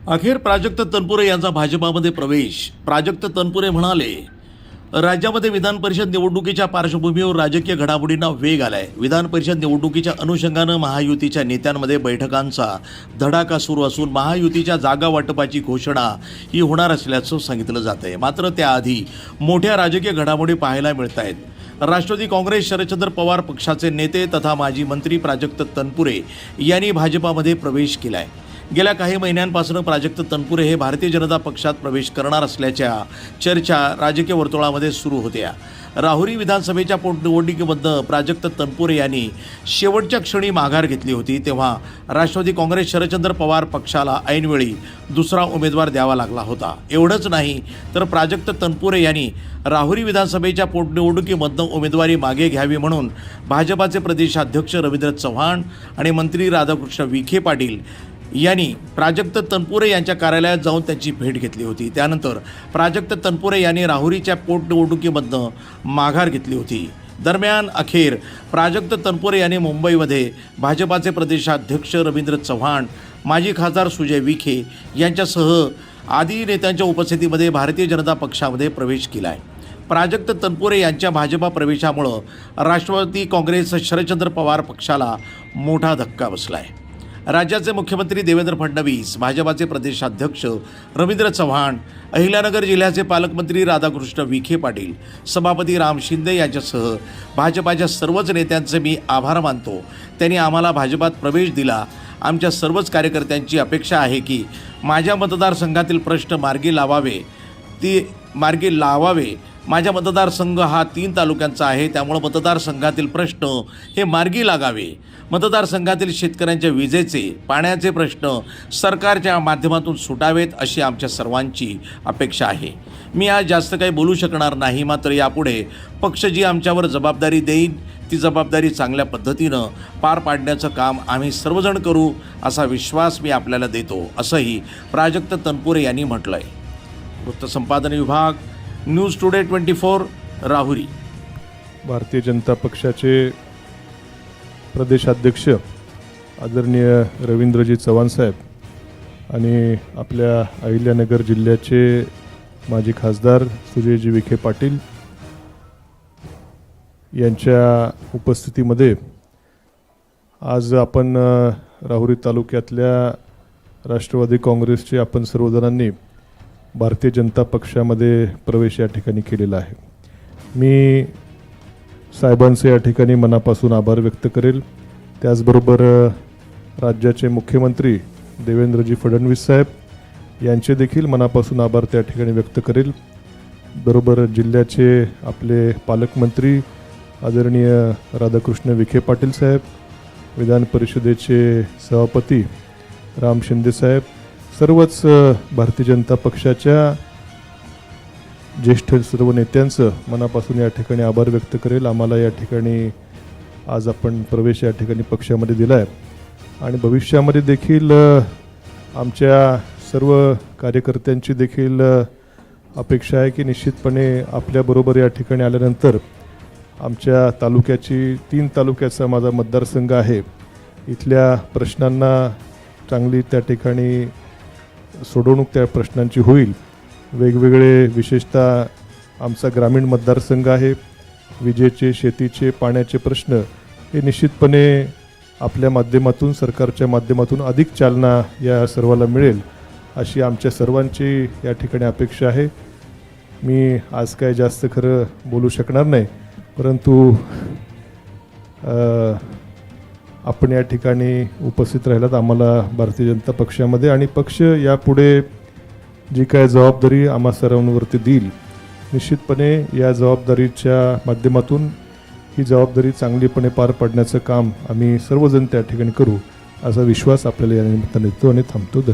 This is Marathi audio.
अखेर प्राजक्त तनपुरे यांचा भाजपामध्ये प्रवेश. प्राजक्त तनपुरे म्हणाले, राज्यामध्ये विधान परिषद निवडणुकीच्या पार्श्वभूमीवर राजकीय घडामोडींना वेग आलाय. विधान परिषद निवडणुकीच्या अनुषंगानं महायुतीच्या नेत्यांमध्ये बैठकांचा धडाका सुरू असून महायुतीच्या जागा वाटपाची घोषणा ही होणार असल्याचं सांगितलं जात आहे. मात्र त्याआधी मोठ्या राजकीय घडामोडी पाहायला मिळत आहेत. राष्ट्रवादी काँग्रेस शरदचंद्र पवार पक्षाचे नेते तथा माजी मंत्री प्राजक्त तनपुरे यांनी भाजपामध्ये प्रवेश केला आहे. गेल्या काही महिन्यांपासून प्राजक्त तनपुरे हे भारतीय जनता पक्षात प्रवेश करणार असल्याच्या चर्चा राजकीय वर्तुळामध्ये सुरू होत्या. राहुरी विधानसभेच्या पोटनिवडणुकीमध्ये प्राजक्त तनपुरे यांनी शेवटच्या क्षणी माघार घेतली होती. तेव्हा राष्ट्रवादी काँग्रेस शरदचंद्र पवार पक्षाला ऐनवेळी दुसरा उमेदवार द्यावा लागला होता. एवढंच नाही तर प्राजक्त तनपुरे यांनी राहुरी विधानसभेच्या पोटनिवडणुकीमधनं उमेदवारी मागे घ्यावी म्हणून भाजपाचे प्रदेशाध्यक्ष रवींद्र चव्हाण आणि मंत्री राधाकृष्ण विखे पाटील यांनी प्राजक्त तनपुरे यांच्या कार्यालयात जाऊन त्यांची भेट घेतली होती. त्यानंतर प्राजक्त तनपुरे यांनी राहुरीच्या पोटनिवडणुकीमधनं माघार घेतली होती. दरम्यान अखेर प्राजक्त तनपुरे यांनी मुंबईमध्ये भाजपाचे प्रदेशाध्यक्ष रवींद्र चव्हाण, माजी खासदार सुजय विखे यांच्यासह आदी नेत्यांच्या उपस्थितीमध्ये भारतीय जनता पक्षामध्ये प्रवेश केला आहे. प्राजक्त तनपुरे यांच्या भाजपा प्रवेशामुळं राष्ट्रवादी काँग्रेस शरदचंद्र पवार पक्षाला मोठा धक्का बसला आहे. राज्याचे मुख्यमंत्री देवेंद्र फडणवीस, भाजपाचे प्रदेशाध्यक्ष रवींद्र चव्हाण, अहिल्यानगर जिल्ह्याचे पालकमंत्री राधाकृष्ण विखे पाटील, सभापती राम शिंदे यांच्यासह भाजपाच्या सर्वच नेत्यांचे मी आभार मानतो. त्यांनी आम्हाला भाजपात प्रवेश दिला. आमच्या सर्वच कार्यकर्त्यांची अपेक्षा आहे की माझ्या मतदारसंघातील प्रश्न मार्गी लावावे. माझा मतदारसंघ हा 3 तालुक्यांचा आहे, त्यामुळे मतदारसंघातील प्रश्न हे मार्गी लागावे. मतदारसंघातील शेतकऱ्यांच्या विजेचे, पाण्याचे प्रश्न सरकारच्या माध्यमातून सुटावेत अशी आमच्या सर्वांची अपेक्षा आहे. मी आज जास्त काही बोलू शकणार नाही. मात्र यापुढे पक्ष जी आमच्यावर जबाबदारी देईन ती जबाबदारी चांगल्या पद्धतीनं पार पाडण्याचं काम आम्ही सर्वजण करू असा विश्वास मी आपल्याला देतो, असंही प्राजक्त तनपुरे यांनी म्हटलं आहे. वृत्तसंपादन विभाग, न्यूज टुडे 24, राहुरी. भारतीय जनता पक्षाचे प्रदेशाध्यक्ष आदरणीय रवींद्रजी चव्हाण साहेब आणि आपल्या अहिल्यानगर जिल्ह्याचे माजी खासदार सुजयजी विखे पाटील यांच्या उपस्थितीमध्ये आज आपण राहुरी तालुक्यातल्या राष्ट्रवादी काँग्रेसचे आपण सर्वजणांनी भारतीय जनता पक्षामध्ये प्रवेश या ठिकाणी केलेला आहे. मी साहेबांचे या ठिकाणी मनापासून आभार व्यक्त करेल. त्याचबरोबर राज्याचे मुख्यमंत्री देवेंद्रजी फडणवीस साहेब यांचे देखील मनापासून आभार त्या ठिकाणी व्यक्त करेल. बरोबर जिल्ह्याचे आपले पालकमंत्री आदरणीय राधाकृष्ण विखे पाटील साहेब, विधान परिषदेचे सभापती राम शिंदे साहेब, सर्वच भारतीय जनता पक्षाच्या ज्येष्ठ सर्व नेत्यांचं मनापासून या ठिकाणी आभार व्यक्त करेल. आम्हाला या ठिकाणी आज आपण प्रवेश या ठिकाणी पक्षामध्ये दिला आहे आणि भविष्यामध्ये देखील आमच्या सर्व कार्यकर्त्यांची देखील अपेक्षा आहे की निश्चितपणे आपल्याबरोबर या ठिकाणी आल्यानंतर आमच्या तालुक्याची 3 तालुक्याचा माझा मतदारसंघ आहे, इथल्या प्रश्नांना चांगली त्या ठिकाणी सोडवणूक त्या प्रश्नांची होईल. वेगवेगळे विशेषतः आमचा ग्रामीण मतदारसंघ आहे, विजेचे, शेतीचे, पाण्याचे प्रश्न हे निश्चितपणे आपल्या माध्यमातून, सरकारच्या माध्यमातून अधिक चालना या सर्वाला मिळेल अशी आमच्या सर्वांची या ठिकाणी अपेक्षा आहे. मी आज काय जास्त खरं बोलू शकणार नाही, परंतु आपण या ठिकाणी उपस्थित राहिलात आम्हाला भारतीय जनता पक्षामध्ये आणि पक्ष यापुढे जी काय जबाबदारी आम्हा सर्वांवरती देईल, निश्चितपणे या जबाबदारीच्या माध्यमातून ही जबाबदारी चांगलीपणे पार पाडण्याचं काम आम्ही सर्वजण त्या ठिकाणी करू असा विश्वास आपल्याला या निमित्ताने देतो आणि थांबतो. धन्यवाद.